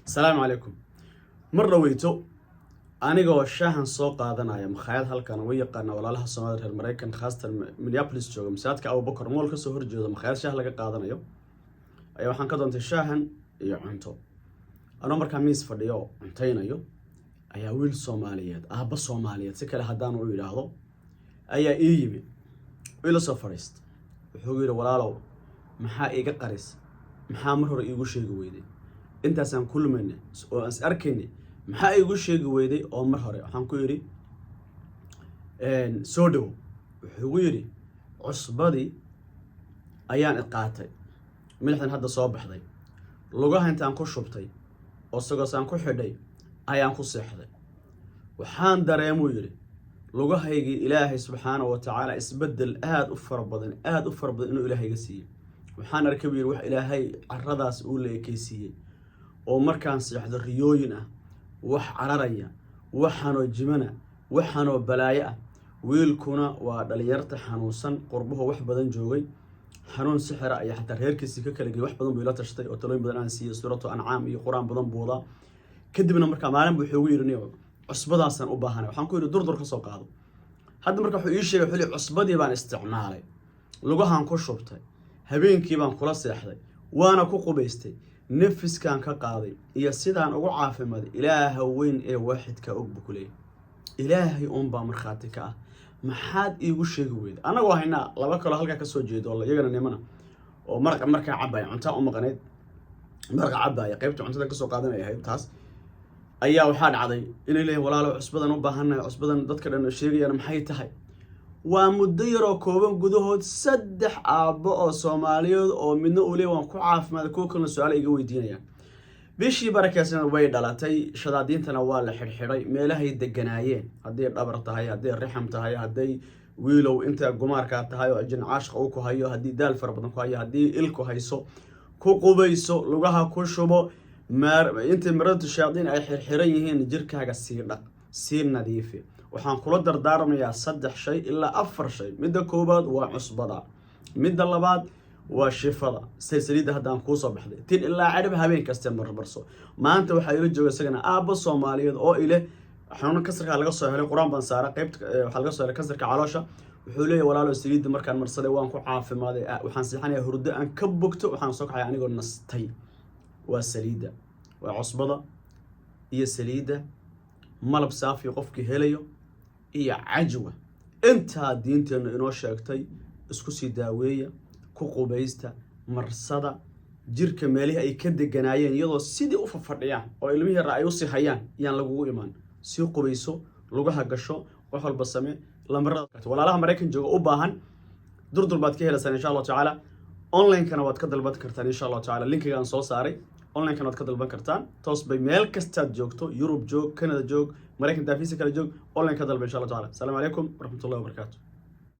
السلام عليكم. مرة ويتو أنا شاهن سوق قادنا يا مخيل هالكان ويقنا ولا لها الصومال المريكان خاصة مليابلس جوجا مساعدك أو بكر مول كسر جوجا مخيل شاه لقى قادنا يو أيوة حن كذا أنت الشاهن يعنتو أنا عمر كميس فديو أنتين أيو أيا ويل صوماليات بس صوماليات سكر هدان ويل هذا أيا إيمي ويل سفرست وحوجي ولا لو محا إيجا قريس محا مرهر إيجو شيء جويدي أنت سام كل مني أركني maxaa igu sheegi weyday oo mar hore waxaan ku yiri soo dhow wuxuu igu yiri cusbadii ayaan qaatay milixdan hadda soo baxday lugaha intaan ku shubtay oo sagoosaan ku xidhay ayaan ku seexday waxaan dareemay yiri lugahaygi ilaahay subxaanahu wa ta'ala isbedel aad u fara badan inuu ilaahayga siiyay waxaan arkay yiri wax ilaahay carradaas uu leekaysiiyay oo markaan seexdo riyooyin ah wax cararaya waxaanoo jimana waxaanoo balaayo ah wiilkuna waa dhalinyarta xanuunsan qurbuhu wax badan joogay xanuun sixir ay xataa reerkiisa ka kala geey wax badan buu ila tashtay oo talooyin badan aan siiyay suuratu ancaam iyo quraan badan buuda kadibna markaa maalin buu wuxuu yiri niyo cusbadaasan u baahanay waxaan ku yiri durdur ka soo qaado hadda markaa wuxuu ii sheegay xilli cusbadii baan isticmaalay lugahan ku shubtay habeenkii baan kula seexday waana ku qubaystay nafiskan ka qaaday iyo sidaan ugu caafimaday ilaaha weyn ee waaxidka og bukulay ilaahay baa marxaati ka ah maxaad iigu sheegi weyd anagu hayna laba kale halka ka soo jeedo iyagana nimana oo marka cabay cunta u maqaneed marka cabay qaybta cuntada ka soo qaadanay taas ayaa waxa dhacday inay leeyahay walaalo cusbadan u baahanahay cusbadan dadka dhan sheegayaan maxay tahay waa muddo yar oo kooban gudahood 3 aabbo oo Soomaaliyeed oo midna uu leeyahay waan ku caafimaad ku kala su'aal iga weydiinayaan bishii barakeysan way dhalatay shadaadiintana waa la xirxiray meelahay deganaayeen hadii dhabar tahay hadii rixam tahay hadii wiilow inta gumaarka tahay oo ajin caashq uu ku hayo hadii daal far badan ku hayo hadii ilku hayso ku qubayso lugaha ku shubo inta maradu shaadiin ay xirxiran yihiin jirkaaga sii dhaq sii nadiifi waxaan kula dardaarmayaa 3 shay ilaa 4 shay midda koobaad waa cusbada midda labaad waa shifada silsilada hadaan ku soo baxday tin ilaa cirib habeen kasta marbarso maanta waxa ila jooga isagana aabba Soomaaliyeed oo ile xanuun kasarka laga soo helay quraan baan saaray qaybta waxa laga soo helay kasarka caloosha wuxuu leeyahay walaalo saliida markaan marsaday waan ku caafimaaday waxaan siixanayaa hurdo aan ka bogto waxaan soo kacay anigoo nastay waa saliida waa cusbada iyo saliida malab saafi qofkii helayo iyo cajwa inta diinteena inoo sheegtay isku sii daaweeya ku qubaysta marsada jirka meelaha ay ka deganaayeen iyadoo sidii u fafadhiyaan oo ilmihi yar ay u sii hayaan yaan lagu imaan si qubayso lugaha gasho wax walba samee lamarada walaalaha Mareykan jooga u baahan durdur baad ka helaysaa insha Allah taala online kana waad ka dalban kartaan insha Allah taala linkiga aan soo saaray online kana waad ka dalban kartaan toos bay meel kasta joogto Europe joog Canada joog Mareykan daafisa kala joog online ka dalban insha Allah taala. Assalamu alaykum wa rahmatullahi wa barakatuh.